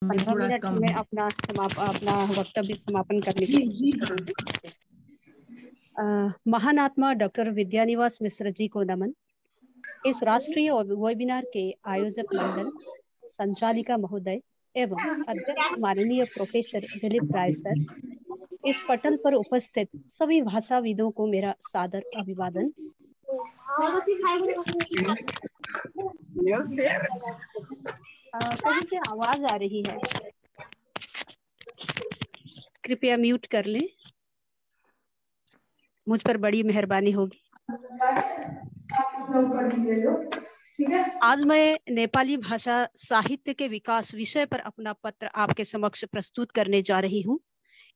15 minute में अपना वक्तव्य समापन करने की कोशिश करूंगी। महानात्मा डॉक्टर विद्यानिवास मिश्र जी को नमन। इस राष्ट्रीय वेबिनार के आयोजक मंडल, संचालिका महोदय एवं अध्यक्ष माननीय प्रोफेसर दिलीप राय सर, इस पटल पर उपस्थित सभी भाषाविदों को मेरा सादर अभिवादन। कहीं से आवाज आ रही है, कृपया म्यूट कर लें, मुझ पर बड़ी मेहरबानी होगी। आज मैं नेपाली भाषा साहित्य के विकास विषय पर अपना पत्र आपके समक्ष प्रस्तुत करने जा रही हूँ।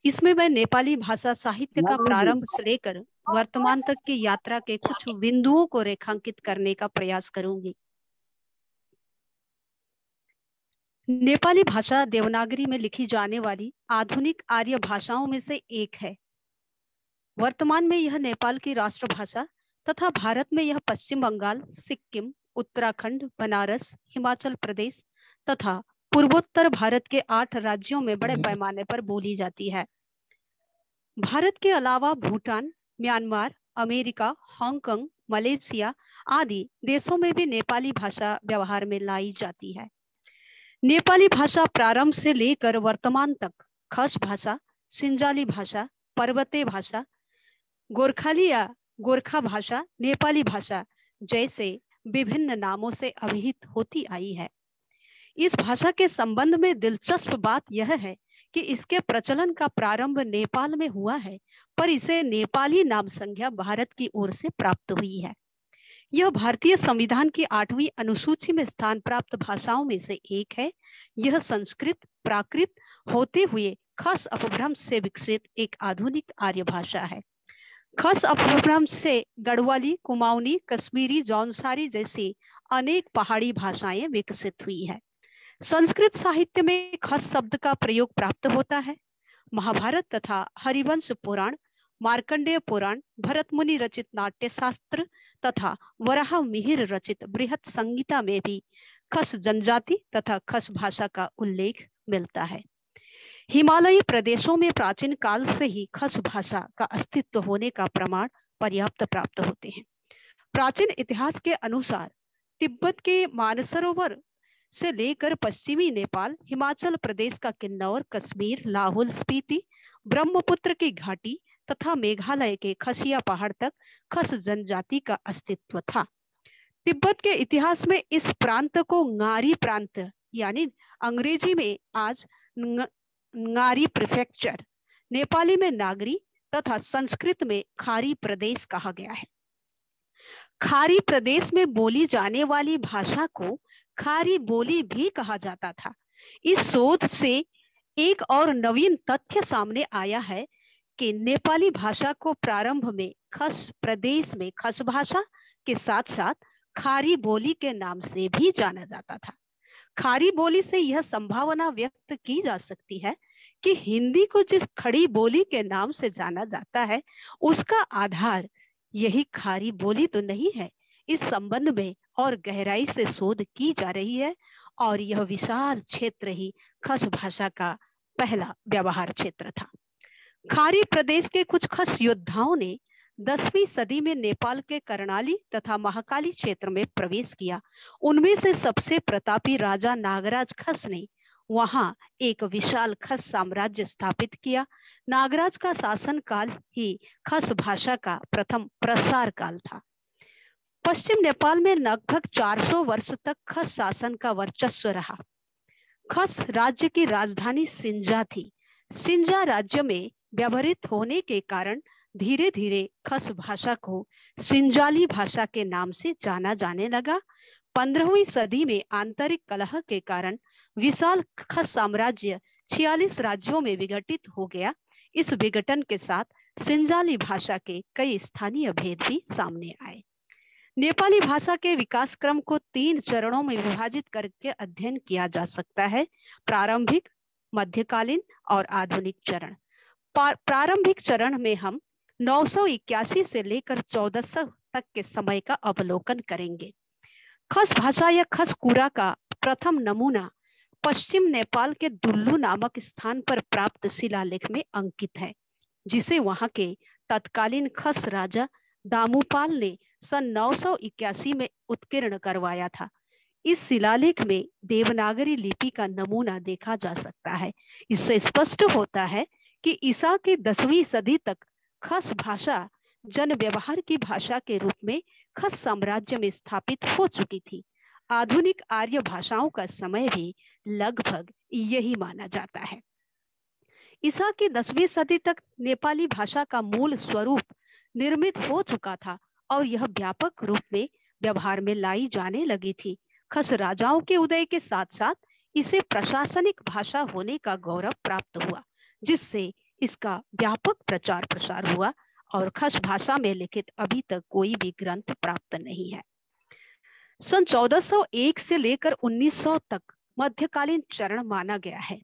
इसमें मैं नेपाली भाषा साहित्य का प्रारंभ से लेकर वर्तमान तक की यात्रा के कुछ बिंदुओं को रेखांकित करने का प्रयास करूंगी। नेपाली भाषा देवनागरी में लिखी जाने वाली आधुनिक आर्य भाषाओं में से एक है। वर्तमान में यह नेपाल की राष्ट्रभाषा तथा भारत में यह पश्चिम बंगाल, सिक्किम, उत्तराखंड, बनारस, हिमाचल प्रदेश तथा पूर्वोत्तर भारत के 8 राज्यों में बड़े पैमाने पर बोली जाती है। भारत के अलावा Bhutan, Myanmar, America, Hong Kong, Malaysia आदि देशों में भी नेपाली भाषा व्यवहार में लाई जाती है। नेपाली भाषा प्रारंभ से लेकर वर्तमान तक खस भाषा, सिंजाली भाषा, पर्वते भाषा, गोरखाली या गोरखा भाषा, नेपाली भाषा जैसे विभिन्न नामों से अभिहित होती आई है। इस भाषा के संबंध में दिलचस्प बात यह है कि इसके प्रचलन का प्रारंभ नेपाल में हुआ है, पर इसे नेपाली नाम संज्ञा भारत की ओर से प्राप्त हुई है। यह भारतीय संविधान की 8वीं अनुसूची में स्थान प्राप्त भाषाओं में से एक है। यह संस्कृत प्राकृत होते हुए खस अपभ्रंश से विकसित एक आधुनिक आर्य भाषा है। खस अपभ्रंश से गढ़वाली, कुमाऊनी, कश्मीरी, जौनसारी जैसी अनेक पहाड़ी भाषाएं विकसित हुई है। संस्कृत साहित्य में खस शब्द का प्रयोग प्राप्त होता है। महाभारत तथा हरिवंश पुराण, मार्कंडेय पुराण, भरत मुनि रचित नाट्य शास्त्र तथा वराह मिहिर रचित बृहत संहिता में भी खस जनजाति तथा खस भाषा का उल्लेख मिलता है। हिमालयी प्रदेशों में प्राचीन काल से ही खस भाषा का अस्तित्व होने का प्रमाण पर्याप्त प्राप्त होते हैं। प्राचीन इतिहास के अनुसार तिब्बत के मानसरोवर से लेकर पश्चिमी नेपाल, हिमाचल प्रदेश का किन्नौर, कश्मीर, लाहौल स्पीति, ब्रह्मपुत्र की घाटी तथा मेघालय के खसिया पहाड़ तक खस जनजाति का अस्तित्व था। तिब्बत के इतिहास में इस प्रांत को ङारी प्रांत यानी अंग्रेजी में आज ङारी प्रीफेक्चर, नेपाली में नागरी तथा संस्कृत में खारी प्रदेश कहा गया है। खारी प्रदेश में बोली जाने वाली भाषा को खारी बोली भी कहा जाता था। इस शोध से एक और नवीन तथ्य सामने आया है कि नेपाली भाषा को प्रारंभ में खस प्रदेश में खस भाषा के साथ साथ खारी बोली के नाम से भी जाना जाता था। खारी बोली से यह संभावना व्यक्त की जा सकती है कि हिंदी को जिस खड़ी बोली के नाम से जाना जाता है उसका आधार यही खारी बोली तो नहीं है। इस संबंध में और गहराई से शोध की जा रही है और यह विशाल क्षेत्र ही खस भाषा का पहला व्यवहार क्षेत्र था। खारी प्रदेश के कुछ खस योद्धाओं ने 10वीं सदी में नेपाल के कर्णाली तथा महाकाली क्षेत्र में प्रवेश किया। उनमें से सबसे प्रतापी राजा नागराज खस ने वहां एक विशाल खस साम्राज्य स्थापित किया। नागराज का शासन काल ही खस भाषा का प्रथम प्रसार काल था। पश्चिम नेपाल में लगभग 400 वर्ष तक खस शासन का वर्चस्व रहा। खस राज्य की राजधानी सिंजा थी। सिंजा राज्य में व्यवहृत होने के कारण धीरे धीरे खस भाषा को सिंजाली भाषा के नाम से जाना जाने लगा। 15वीं सदी में आंतरिक कलह के कारण विशाल खस साम्राज्य 46 राज्यों में विघटित हो गया। इस विघटन के साथ सिंजाली भाषा के कई स्थानीय भेद भी सामने आए। नेपाली भाषा के विकास क्रम को 3 चरणों में विभाजित करके अध्ययन किया जा सकता है: प्रारंभिक, मध्यकालीन और आधुनिक चरण। प्रारंभिक चरण में हम 981 से लेकर 1400 तक के समय का अवलोकन करेंगे। खस भाषा या खस कुरा का प्रथम नमूना पश्चिम नेपाल के दुल्लु नामक स्थान पर प्राप्त शिलालेख में अंकित है, जिसे वहां के तत्कालीन खस राजा दामुपाल ने सन 981 में उत्कीर्ण करवाया था। इस शिलालेख में देवनागरी लिपि का नमूना देखा जा सकता है। इससे स्पष्ट होता है कि ईसा की 10वीं सदी तक खस भाषा जन व्यवहार की भाषा के रूप में खस साम्राज्य में स्थापित हो चुकी थी। आधुनिक आर्य भाषाओं का समय भी लगभग यही माना जाता है। ईसा की 10वीं सदी तक नेपाली भाषा का मूल स्वरूप निर्मित हो चुका था और यह व्यापक रूप में व्यवहार में लाई जाने लगी थी। खस राजाओं के उदय के साथ साथ इसे प्रशासनिक भाषा होने का गौरव प्राप्त हुआ, जिससे इसका व्यापक प्रचार प्रसार हुआ और खस भाषा में लिखित अभी तक कोई भी ग्रंथ प्राप्त नहीं है। सन 1401 से लेकर 1900 तक मध्यकालीन चरण माना गया है।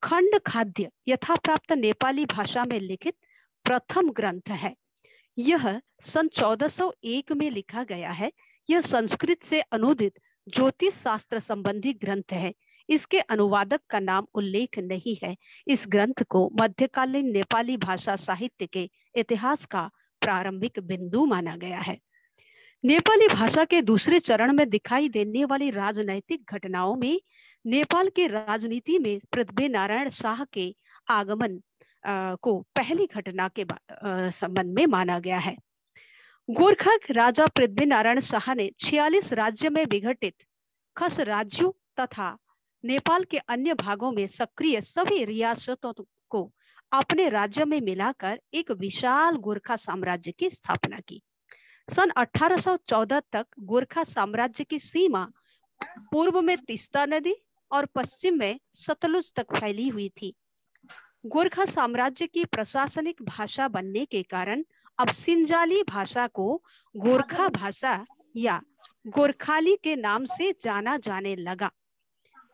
खंड खाद्य यथा प्राप्त नेपाली भाषा में लिखित प्रथम ग्रंथ है। यह सन 1401 में लिखा गया है। यह संस्कृत से अनुदित ज्योतिष शास्त्र संबंधी ग्रंथ है। इसके अनुवादक का नाम उल्लेख नहीं है। इस ग्रंथ को मध्यकालीन नेपाली भाषा साहित्य के इतिहास का प्रारंभिक बिंदु माना गया है। नेपाली भाषा के दूसरे चरण में दिखाई देने वाली राजनैतिक घटनाओं में नेपाल की राजनीति में पृथ्वीनारायण शाह के आगमन को पहली घटना के संबंध में माना गया है। गोरखा राजा पृथ्वीनारायण शाह ने 46 राज्य में विघटित खस राज्यों तथा नेपाल के अन्य भागों में सक्रिय सभी रियासतों को अपने राज्य में मिलाकर एक विशाल गोरखा साम्राज्य की स्थापना की। सन 1814 तक गोरखा साम्राज्य की सीमा पूर्व में तीस्ता नदी और पश्चिम में सतलुज तक फैली हुई थी। गोरखा साम्राज्य की प्रशासनिक भाषा बनने के कारण अब सिंजाली भाषा को गोरखा भाषा या गोरखाली के नाम से जाना जाने लगा।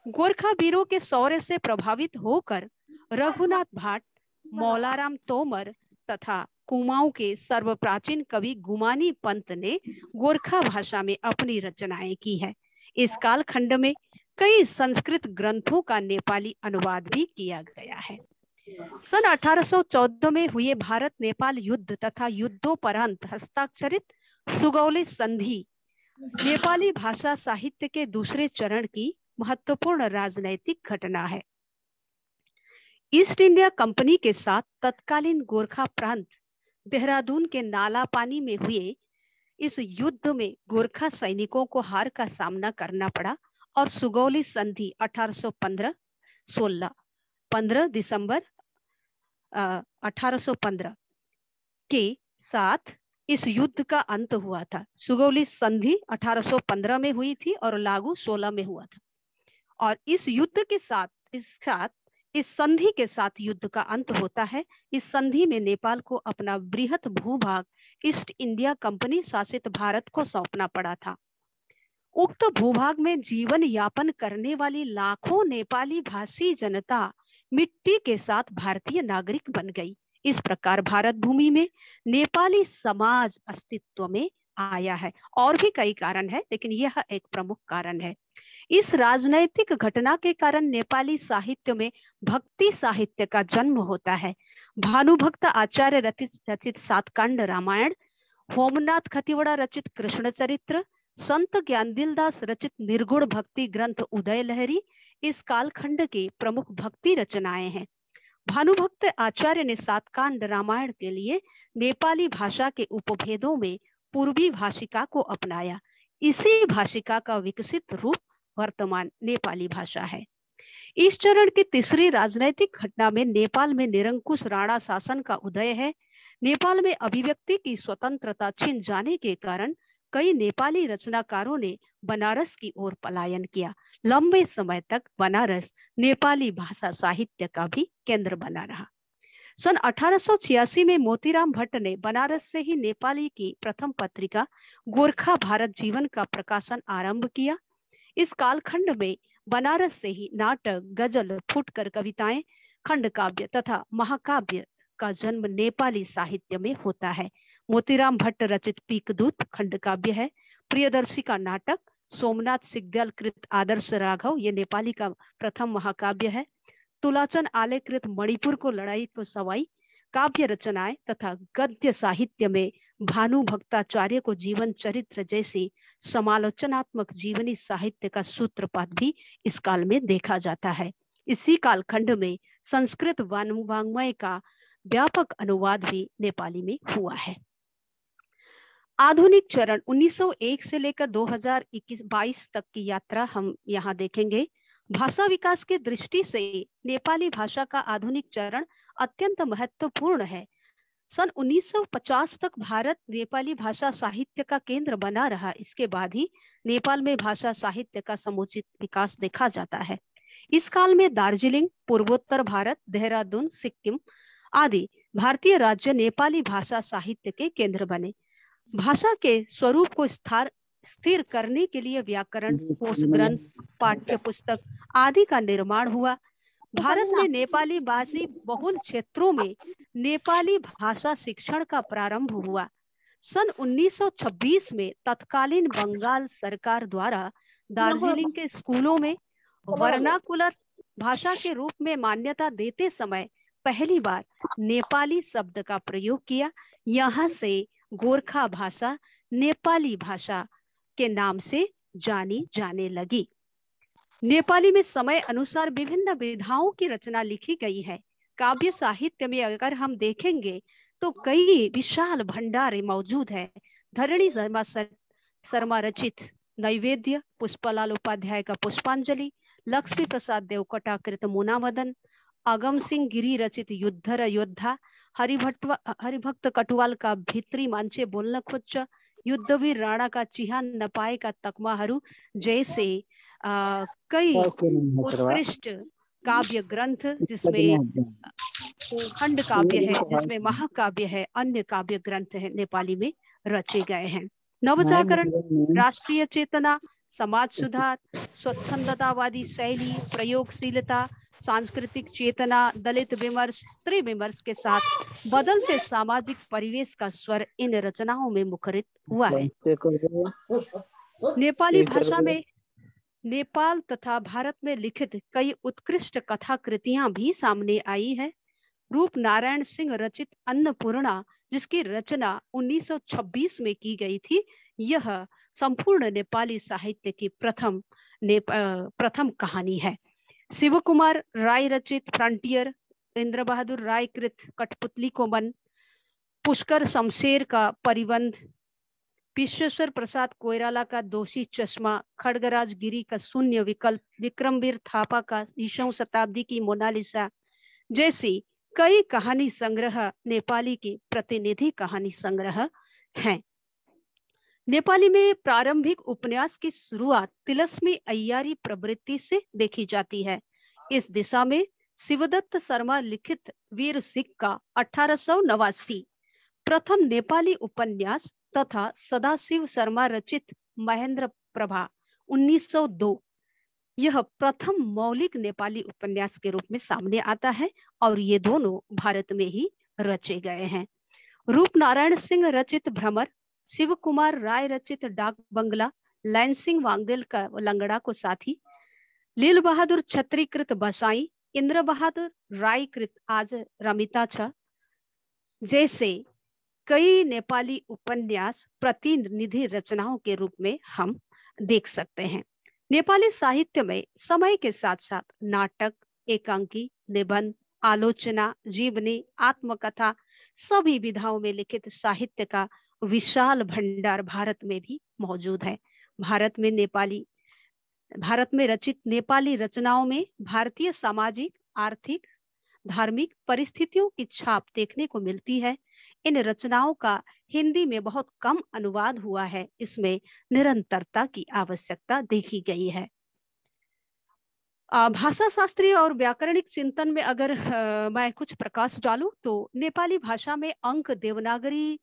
गोरखा वीरों के शौर्य से प्रभावित होकर रघुनाथ भाट, मौलाराम तोमर तथा कुमाऊं के सर्वप्राचीन कवि गुमानी पंत ने गोरखा भाषा में अपनी रचनाएं की है। इस कालखंड में कई संस्कृत ग्रंथों का नेपाली अनुवाद भी किया गया है। सन 1814 में हुए भारत नेपाल युद्ध तथा युद्धोपरांत हस्ताक्षरित सुगौली संधि नेपाली भाषा साहित्य के दूसरे चरण की महत्वपूर्ण राजनैतिक घटना है। ईस्ट इंडिया कंपनी के साथ तत्कालीन गोरखा प्रांत देहरादून के नाला पानी में हुए इस युद्ध में गोरखा सैनिकों को हार का सामना करना पड़ा और सुगौली संधि 1815 15 दिसंबर 1815 के साथ इस युद्ध का अंत हुआ था। सुगौली संधि 1815 में हुई थी और लागू 16 में हुआ था और इस युद्ध के साथ इस संधि के साथ युद्ध का अंत होता है। इस संधि में नेपाल को अपना बृहत भूभाग ईस्ट इंडिया कंपनी शासित भारत को सौंपना पड़ा था। उक्त भूभाग में जीवन यापन करने वाली लाखों नेपाली भाषी जनता मिट्टी के साथ भारतीय नागरिक बन गई। इस प्रकार भारत भूमि में नेपाली समाज अस्तित्व में आया है। और भी कई कारण है, लेकिन यह एक प्रमुख कारण है। इस राजनैतिक घटना के कारण नेपाली साहित्य में भक्ति साहित्य का जन्म होता है। भानुभक्त आचार्य रचित सातकांड रामायण, होमनाथ खतिवड़ा रचित कृष्ण चरित्र, संत ज्ञानदिलदास रचित निर्गुण भक्ति ग्रंथ उदय लहरी इस कालखंड के प्रमुख भक्ति रचनाएं हैं। भानुभक्त आचार्य ने सातकांड रामायण के लिए नेपाली भाषा के उपभेदों में पूर्वी भाषिका को अपनाया। इसी भाषिका का विकसित रूप वर्तमान नेपाली भाषा है। इस चरण की तीसरी राजनैतिक घटना में नेपाल में निरंकुश राणा शासन का उदय है। नेपाल में अभिव्यक्ति की स्वतंत्रता छिन जाने के कारण कई नेपाली रचनाकारों ने बनारस की ओर पलायन किया। लंबे समय तक बनारस नेपाली भाषा साहित्य का भी केंद्र बना रहा। सन 1886 में मोतीराम भट्ट ने बनारस से ही नेपाली की प्रथम पत्रिका गोरखा भारत जीवन का प्रकाशन आरंभ किया। इस कालखंड में बनारस से ही नाटक, गजल, फुटकर कविताएं, खंड काव्य तथा महाकाव्य का जन्म नेपाली साहित्य में होता है। मोतीराम भट्ट रचित पीकदूत खंड काव्य है। प्रियदर्शी का नाटक सोमनाथ सिग्दल कृत आदर्श राघव, ये नेपाली का प्रथम महाकाव्य है। तुलाचन आले कृत मणिपुर को लड़ाई को सवाई काव्य रचनाएं तथा गद्य साहित्य में भानु भक्ताचार्य को जीवन चरित्र जैसी समालोचनात्मक जीवनी साहित्य का सूत्रपात भी इस काल में देखा जाता है। इसी कालखंड में संस्कृत वाङ्मय का व्यापक अनुवाद भी नेपाली में हुआ है। आधुनिक चरण 1901 से लेकर 2021-22 तक की यात्रा हम यहाँ देखेंगे। भाषा विकास के दृष्टि से नेपाली भाषा का आधुनिक चरण अत्यंत महत्वपूर्ण है। सन 1950 तक भारत नेपाली भाषा साहित्य का केंद्र बना रहा। इसके बाद ही नेपाल में भाषा साहित्य का समुचित विकास देखा जाता है। इस काल में दार्जिलिंग, पूर्वोत्तर भारत, देहरादून, सिक्किम आदि भारतीय राज्य नेपाली भाषा साहित्य के केंद्र बने। भाषा के स्वरूप को स्थिर करने के लिए व्याकरण, कोश ग्रंथ, पाठ्य पुस्तक आदि का निर्माण हुआ। भारत में नेपाली भाषी बहुल क्षेत्रों में नेपाली भाषा शिक्षण का प्रारंभ हुआ। सन 1926 में तत्कालीन बंगाल सरकार द्वारा दार्जिलिंग के स्कूलों में वर्नाकुलर भाषा के रूप में मान्यता देते समय पहली बार नेपाली शब्द का प्रयोग किया। यहाँ से गोरखा भाषा नेपाली भाषा के नाम से जानी जाने लगी। नेपाली में समय अनुसार विभिन्न विधाओं की रचना लिखी गई है। काव्य साहित्य में अगर हम देखेंगे तो कई विशाल भंडार मौजूद है। धरणी शर्मा रचित नैवेद्य, पुष्पलाल उपाध्याय का पुष्पांजलि, लक्ष्मी प्रसाद देवकोटा कृत मुनामदन, अगम सिंह गिरी रचित युद्धर योद्धा, हरिभक्त कटुवाल का भित्री मान्छे बोल्न खोज्छ, युद्धवीर राणा का चिहान नपाएका तकमाहरू जैसे कई उत्कृष्ट काव्य ग्रंथ, जिसमें खंड काव्य है, जिसमें महाकाव्य है, अन्य काव्य ग्रंथ है, नेपाली में रचे गए हैं। नवजागरण, राष्ट्रीय चेतना, समाज सुधार, स्वच्छंदतावादी शैली, प्रयोगशीलता, सांस्कृतिक चेतना, दलित विमर्श, स्त्री विमर्श के साथ बदलते सामाजिक परिवेश का स्वर इन रचनाओं में मुखरित हुआ है। नेपाली भाषा में नेपाल तथा भारत में लिखित कई उत्कृष्ट कथा कृतियां भी सामने आई है। रूप नारायण सिंह रचित अन्नपूर्णा, जिसकी रचना 1926 में की गई थी, यह संपूर्ण नेपाली साहित्य की प्रथम कहानी है। शिव कुमार राय रचित फ्रंटियर, इंद्र बहादुर राय कृत कठपुतली को मन, पुष्कर शमशेर का परिबंध, विश्वेश्वर प्रसाद कोइराला का दोषी चश्मा, खड़गराज गिरी का शून्य विकल्प, विक्रमवीर थापा का 20वीं शताब्दी की मोनालिसा जैसी कई कहानी संग्रह नेपाली की प्रतिनिधि कहानी संग्रह हैं। नेपाली में प्रारंभिक उपन्यास की शुरुआत तिलस्मी अय्यारी प्रवृत्ति से देखी जाती है। इस दिशा में शिवदत्त शर्मा लिखित वीर सिख का 1889 प्रथम नेपाली उपन्यास तथा सदाशिव शर्मा रचित महेंद्र प्रभा 1902 यह प्रथम मौलिक नेपाली उपन्यास के रूप में सामने आता है और ये दोनों भारत में ही रचे गए हैं। रूप नारायण सिंह रचित भ्रमर, शिव कुमार राय रचित डाक बंगला, लैन सिंह वांगदेल का लंगड़ा को साथी, लील बहादुर छत्री कृत बसाई, इंद्र बहादुर राय कृत आज रमिता छ जैसे कई नेपाली उपन्यास प्रतिनिधि रचनाओं के रूप में हम देख सकते हैं। नेपाली साहित्य में समय के साथ साथ नाटक, एकांकी, निबंध, आलोचना, जीवनी, आत्मकथा सभी विधाओं में लिखित साहित्य का विशाल भंडार भारत में भी मौजूद है। भारत में रचित नेपाली रचनाओं में भारतीय सामाजिक, आर्थिक, धार्मिक परिस्थितियों की छाप देखने को मिलती है। इन रचनाओं का हिंदी में बहुत कम अनुवाद हुआ है। इसमें निरंतरता की आवश्यकता देखी गई है। भाषा शास्त्रीय और व्याकरणिक चिंतन में अगर मैं कुछ प्रकाश डालूं तो नेपाली भाषा में अंक देवनागरी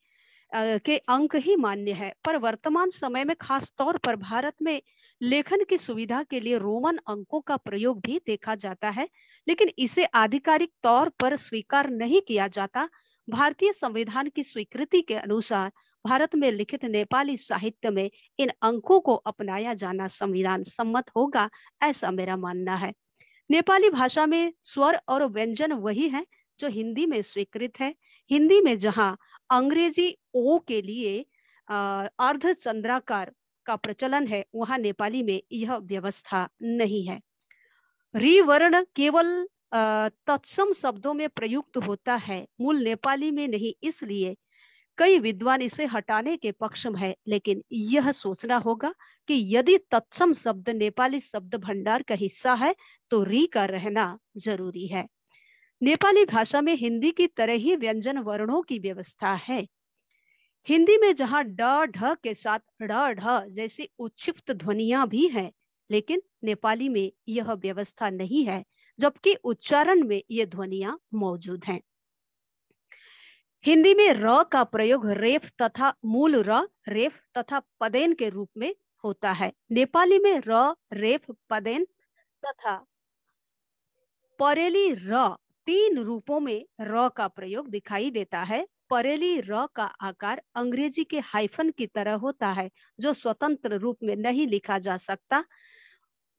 के अंक ही मान्य है, पर वर्तमान समय में खास तौर पर भारत में लेखन की सुविधा के लिए रोमन अंकों का प्रयोग भी देखा जाता है, लेकिन इसे आधिकारिक तौर पर स्वीकार नहीं किया जाता। भारतीय संविधान की स्वीकृति के अनुसार भारत में लिखित नेपाली साहित्य में इन अंकों को अपनाया जाना संविधान सम्मत होगा, ऐसा मेरा मानना है। नेपाली भाषा में स्वर और व्यंजन वही है जो हिंदी में स्वीकृत है। हिंदी में जहाँ अंग्रेजी ओ के लिए अर्धचंद्राकार का प्रचलन है, वहाँ नेपाली में यह व्यवस्था नहीं है। री वर्ण केवल तत्सम शब्दों में प्रयुक्त होता है, मूल नेपाली में नहीं। इसलिए कई विद्वान इसे हटाने के पक्ष में है, लेकिन यह सोचना होगा कि यदि तत्सम शब्द नेपाली शब्द भंडार का हिस्सा है तो री का रहना जरूरी है। नेपाली भाषा में हिंदी की तरह ही व्यंजन वर्णों की व्यवस्था है। हिंदी में जहाँ ड ढ के साथ ड़ ढ जैसी उच्छिष्ट ध्वनियां भी हैं, लेकिन नेपाली में यह व्यवस्था नहीं है, जबकि उच्चारण में ये ध्वनियां मौजूद हैं। हिंदी में र का प्रयोग रेफ तथा मूल र, रेफ तथा पदेन के रूप में होता है। नेपाली में र, रेफ, पदेन तथा परेली र तीन रूपों में र का प्रयोग दिखाई देता है। परेली र का आकार अंग्रेजी के हाइफन की तरह होता है, जो स्वतंत्र रूप में नहीं लिखा जा सकता।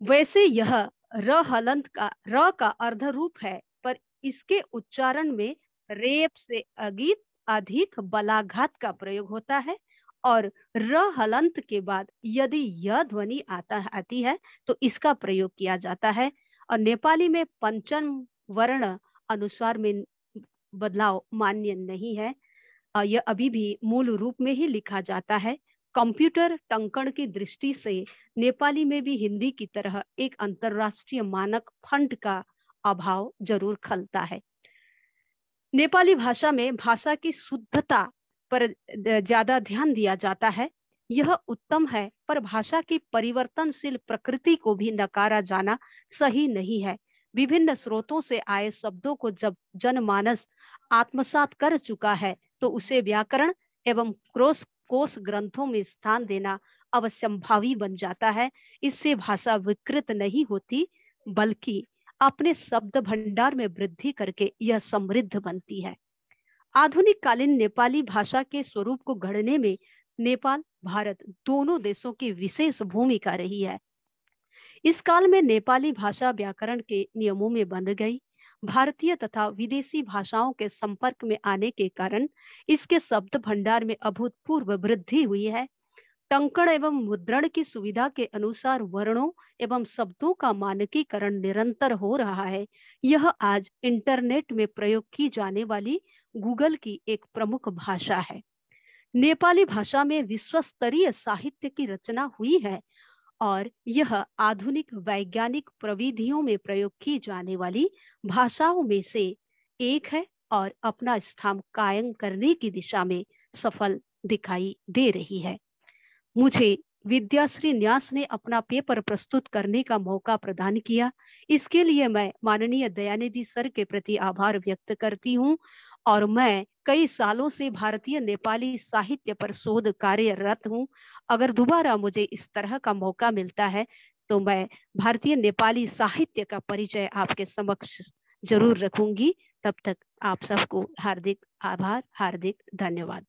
वैसे यह र का अर्ध रूप है, पर इसके उच्चारण में रेप से अधिक बलाघात का प्रयोग होता है, और र हलंत के बाद यदि यह ध्वनि आती है तो इसका प्रयोग किया जाता है। और नेपाली में पंचम वर्ण अनुस्वार में बदलाव मान्य नहीं है, यह अभी भी मूल रूप में ही लिखा जाता है। कंप्यूटर टंकण की दृष्टि से नेपाली में भी हिंदी की तरह एक अंतरराष्ट्रीय मानक फंड का अभाव जरूर खलता है। नेपाली भाषा में भाषा की शुद्धता पर ज्यादा ध्यान दिया जाता है। यह उत्तम है, पर भाषा की परिवर्तनशील प्रकृति को भी नकारा जाना सही नहीं है। विभिन्न स्रोतों से आए शब्दों को जब जनमानस आत्मसात कर चुका है तो उसे व्याकरण एवं कोश ग्रंथों में स्थान देना अवश्यंभावी बन जाता है। इससे भाषा विकृत नहीं होती, बल्कि अपने शब्द भंडार में वृद्धि करके यह समृद्ध बनती है। आधुनिक कालीन नेपाली भाषा के स्वरूप को गढ़ने में नेपाल, भारत दोनों देशों की विशेष भूमिका रही है। इस काल में नेपाली भाषा व्याकरण के नियमों में बंध गई। भारतीय तथा विदेशी भाषाओं के संपर्क में आने के कारण इसके शब्द भंडार में अभूतपूर्व वृद्धि हुई है। टंकण एवं मुद्रण की सुविधा के अनुसार वर्णों एवं शब्दों का मानकीकरण निरंतर हो रहा है। यह आज इंटरनेट में प्रयोग की जाने वाली गूगल की एक प्रमुख भाषा है। नेपाली भाषा में विश्वस्तरीय साहित्य की रचना हुई है और यह आधुनिक वैज्ञानिक प्रविधियों में प्रयोग की जाने वाली भाषाओं में से एक है और अपना स्थान कायम करने की दिशा में सफल दिखाई दे रही है। मुझे विद्याश्री न्यास ने अपना पेपर प्रस्तुत करने का मौका प्रदान किया। इसके लिए मैं माननीय दयानिधि सर के प्रति आभार व्यक्त करती हूँ और मैं कई सालों से भारतीय नेपाली साहित्य पर शोध कार्यरत हूँ। अगर दोबारा मुझे इस तरह का मौका मिलता है तो मैं भारतीय नेपाली साहित्य का परिचय आपके समक्ष जरूर रखूंगी। तब तक आप सबको हार्दिक आभार, हार्दिक धन्यवाद।